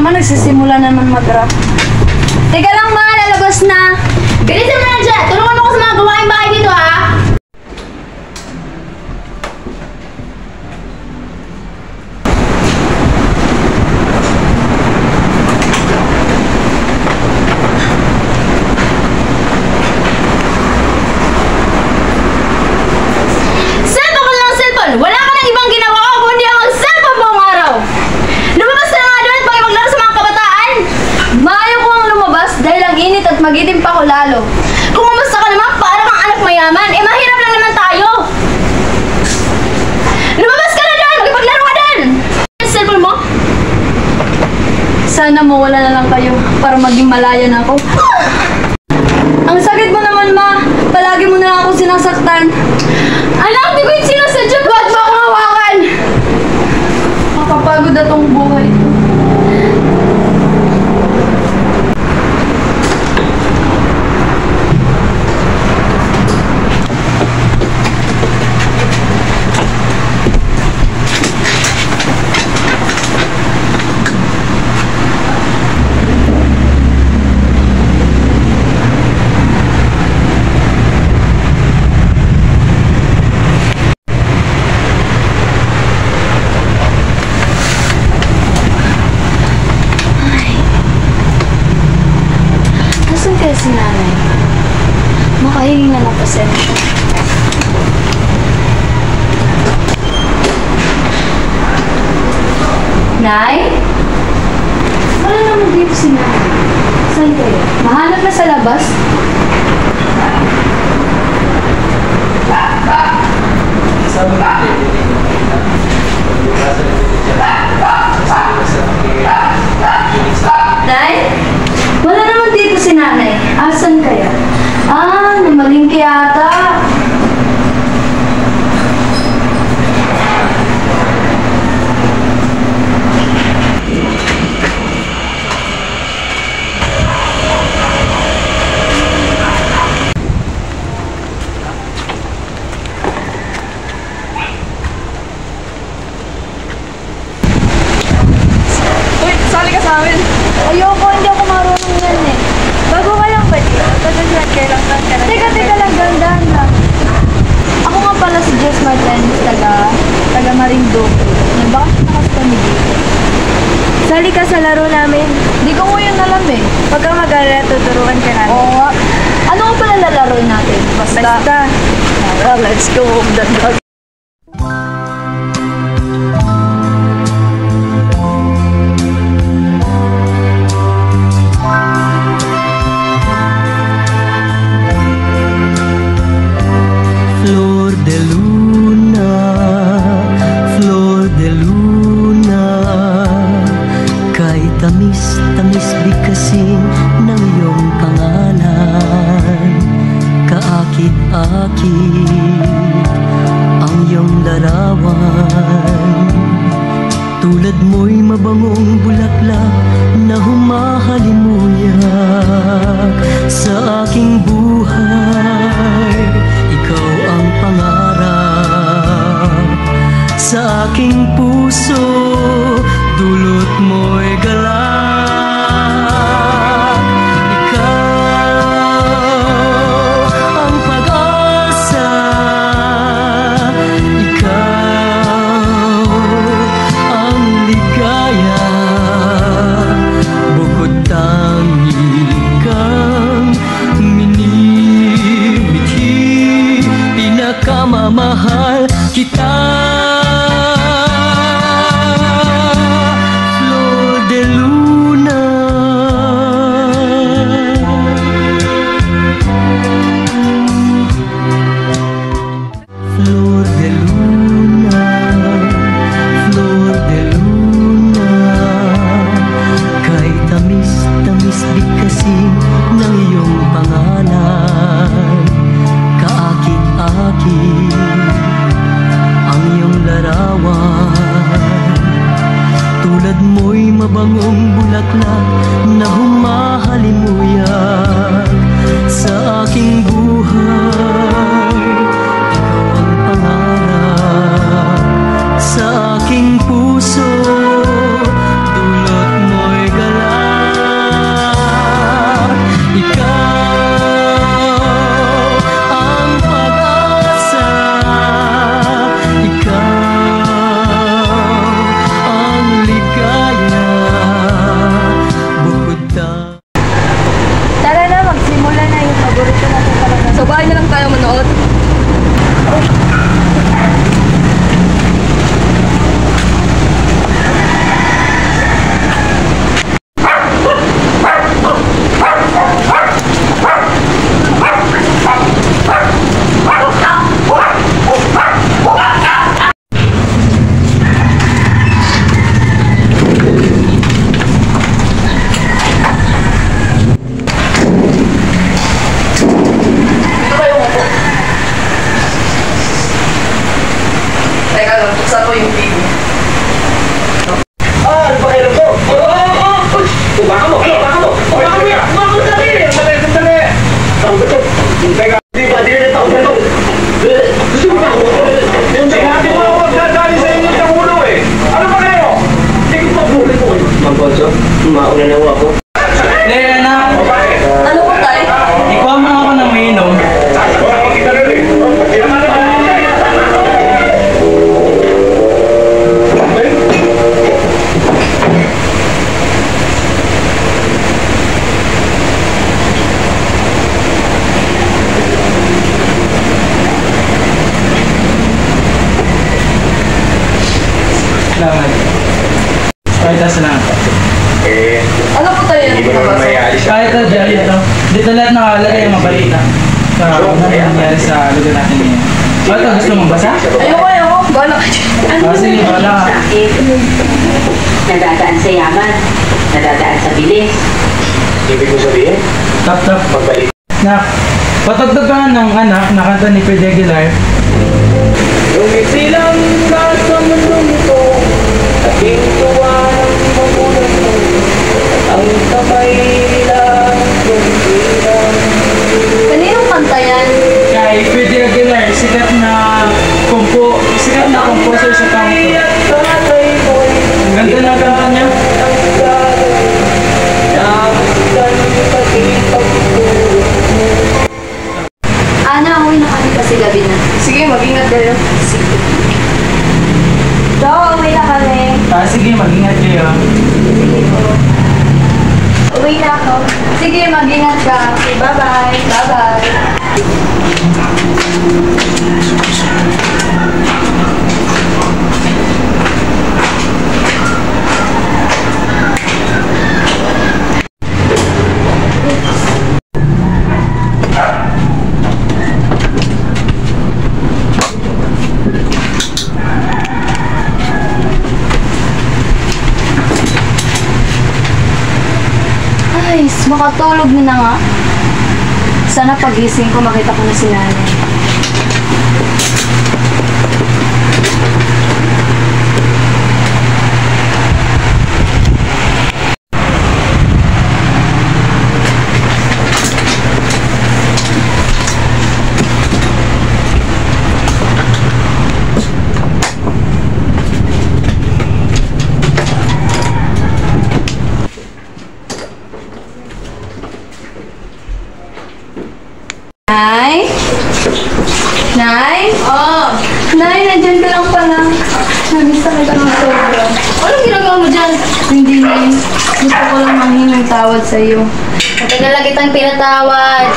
mama, nagsisimula naman mag-rap. Teka lang ma, lalabas na. Bilisan mo na dyan! Tulungan mo ko sa mga gawaing bahay dito ha! Cellphone ko lang cellphone! Wala ka ng ibang ginawa ko kundi ang cellphone buong araw! Lumabas ka na nga doon pag maglaro sa mga kabataan! Maayo ko ang lumabas dahil ang init at magidim pa ko lalo. Kung mamasta ka naman, para kang anak mayaman, eh mahirap lang naman tayo! Lumabas ka na doon! Makipaglaro ka doon! Yung cellphone mo? Sana mawala na lang kayo para maging malaya na ako. Ang sakit mo naman ma, palagi mo na lang ako sinasaktan. Alam, di ko yung sinasadya. Ba't mo akong hawakan? Makapagod na tong buhay ko. Nasaan kaya si nanay? Makahingi nga ng pasensya. Nay? Wala naman dito si nanay. Saan kayo? Mahanap na sa labas? Nay? Wala naman dito si nanay. Asan kaya? Ah, namalingki yata. Uy, sali ka sa amin. Ayoko, hindi ako marunong yan eh. Bago ka lang ba dito? Tagal-tagal kailang ka na. Teka lang, gandaan lang. Ako nga pala si Jess Martinez, taga Marinduque. Nagbakasyon na kasi kami dito. Sali ka sa laro namin. Hindi ko mo yun alam eh. Pagka mag-alala, tuturuan ka namin. Oo nga. Ano nga pala lalaroin natin? Basta. Tara, let's go home the dog. Flor de luna, flor de luna, kay tamis-tamis bigkasin ng iyong pangalan. Kaakit-akit ang iyong larawan, tulad mo'y mabangong bulaklak na humahalimuyak sa aking buhay. Ikaw ang pangarap sa aking puso, dulot mo'y galak. Ikaw ang pag-asa, ikaw ang ligaya, bukod tangi kang minimithi, pinakamamahal kita. Flor de luna, flor de luna, flor de luna, kay tamis-tamis bigkasin ng iyong pangalan. Kaakit-akit ang Kahit asa lang. Ano po tayo Hindi mo naman may alis. Kahit ito, dyan ito. Dito lahat nakalagay ang mga balita. Sa ano nangyari sa lugar natin ngayon. Ito, gusto mong basa? Ayoko. Bala ka dyan. Sige, wala ka. Nadadaan sa yaman, nadadaan sa bilis. Ibig mo sabihin, Tap. magbalik. Na, patagdag ka ng anak na kanta ni Fred Aguilar. Yung isilang lahat sa mundong ito, aking tuwa ng mamunan mo, ang kamay nila, yung ilang. Kaninong kanta yan? Kay Fred Aguilar, sikat na composer sa campo. Ang ganda na kanta niya. Ana, uwi na kami kasi gabi na. Sige, mag-ingat kayo. Uwi na kami. Sige, mag-ingat kayo. Uwi na ako. Sige, mag-ingat ka. Okay, bye-bye. Bye-bye. Ay, makatulog na nga. Sana pagising ko makita ko na si nanay. Nay? Nay? Oh, Nay, nandyan ka lang pala. Namiss na kita ng sobra. Anong ginagawa mo dyan? Hindi, Nay. Gusto ko lang manghinang tawad sa'yo. Matagal na kitang pinatawad.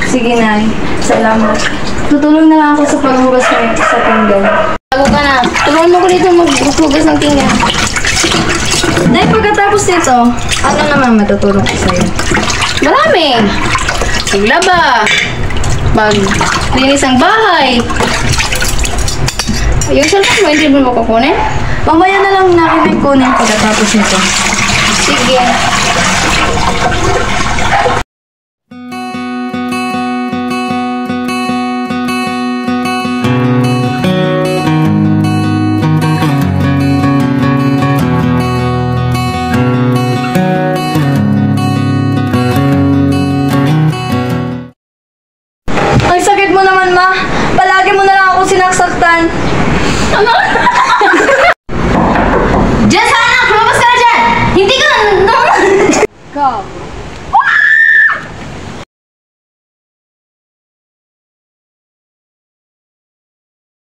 Sige, Nay. Salamat. Tutulong na lang ako sa paghugas sa pinggan. Bago ka na. Tulungan mo ko dito maghugas ng pinggan. Nay, pagkatapos nito, ano naman matutulong ko sa'yo? Marami. Paglaba. Paglinis ang bahay. Yung cellphone mo, hindi mo kukunin? Mamaya na lang nakin may kunin pagkatapos nito. Sige. ang sakit mo naman, ma. Palagi mo na lang ako sinasaktan. Diyan sa anak! Lumabas ka na dyan! Hindi ka na... Ikaw,